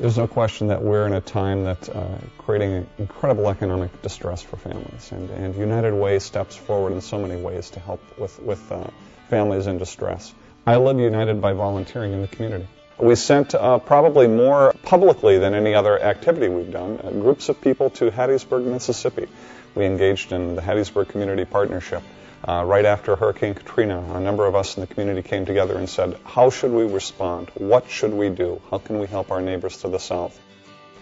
There's no question that we're in a time that's creating incredible economic distress for families, and United Way steps forward in so many ways to help with families in distress. I live united by volunteering in the community. We sent probably more publicly than any other activity we've done, groups of people to Hattiesburg, Mississippi. We engaged in the Hattiesburg Community Partnership. Right after Hurricane Katrina, a number of us in the community came together and said, how should we respond? What should we do? How can we help our neighbors to the south?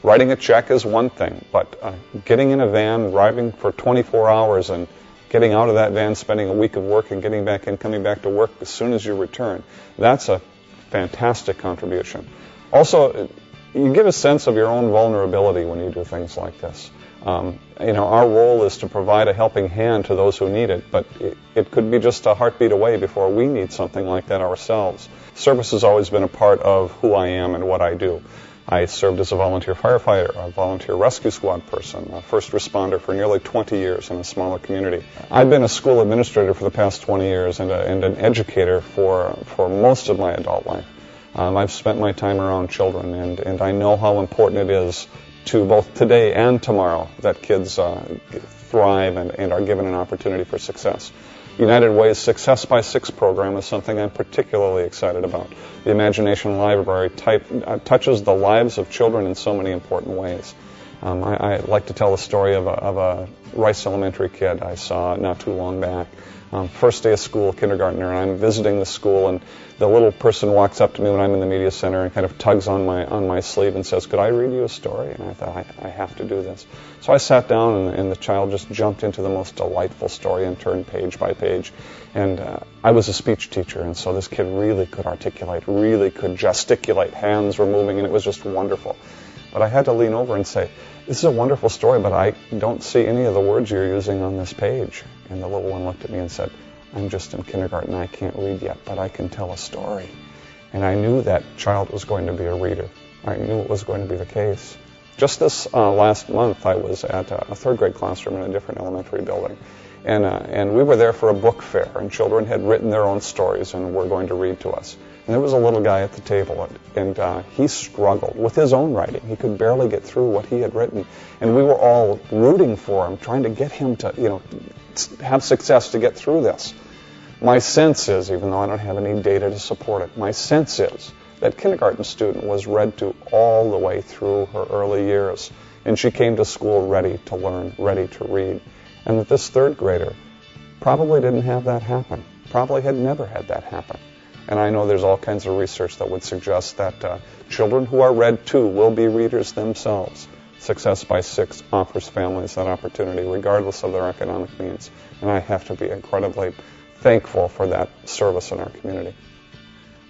Writing a check is one thing, but getting in a van, driving for 24 hours and getting out of that van, spending a week of work and getting back in, coming back to work as soon as you return, that's a fantastic contribution. Also, you get a sense of your own vulnerability when you do things like this. Our role is to provide a helping hand to those who need it, but it could be just a heartbeat away before we need something like that ourselves. Service has always been a part of who I am and what I do. I served as a volunteer firefighter, a volunteer rescue squad person, a first responder for nearly 20 years in a smaller community. I've been a school administrator for the past 20 years and an educator for most of my adult life. I've spent my time around children, and I know how important it is to both today and tomorrow that kids thrive and are given an opportunity for success. United Way's Success by Six program is something I'm particularly excited about. The Imagination Library touches the lives of children in so many important ways. I like to tell the story of a Rice Elementary kid I saw not too long back. First day of school, kindergartner, and I'm visiting the school, and the little person walks up to me when I'm in the media center and kind of tugs on my sleeve and says, could I read you a story? And I thought, I have to do this. So I sat down, and the child just jumped into the most delightful story and turned page by page. And I was a speech teacher, and so this kid really could articulate, really could gesticulate. Hands were moving, and it was just wonderful. But I had to lean over and say, this is a wonderful story, but I don't see any of the words you're using on this page. And the little one looked at me and said, I'm just in kindergarten, I can't read yet, but I can tell a story. And I knew that child was going to be a reader. I knew it was going to be the case. Just this last month, I was at a third grade classroom in a different elementary building. And we were there for a book fair, and children had written their own stories and were going to read to us. And there was a little guy at the table, and he struggled with his own writing. He could barely get through what he had written. And we were all rooting for him, trying to get him to, have success to get through this. My sense is, even though I don't have any data to support it, my sense is that kindergarten student was read to all the way through her early years. And she came to school ready to learn, ready to read. And that this third grader probably didn't have that happen, probably had never had that happen. And I know there's all kinds of research that would suggest that children who are read to will be readers themselves. Success by Six offers families that opportunity regardless of their economic means. And I have to be incredibly thankful for that service in our community.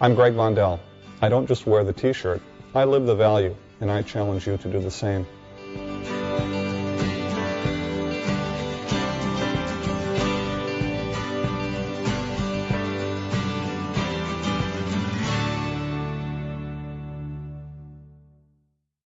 I'm Vandal. I don't just wear the t-shirt, I live the value, and I challenge you to do the same.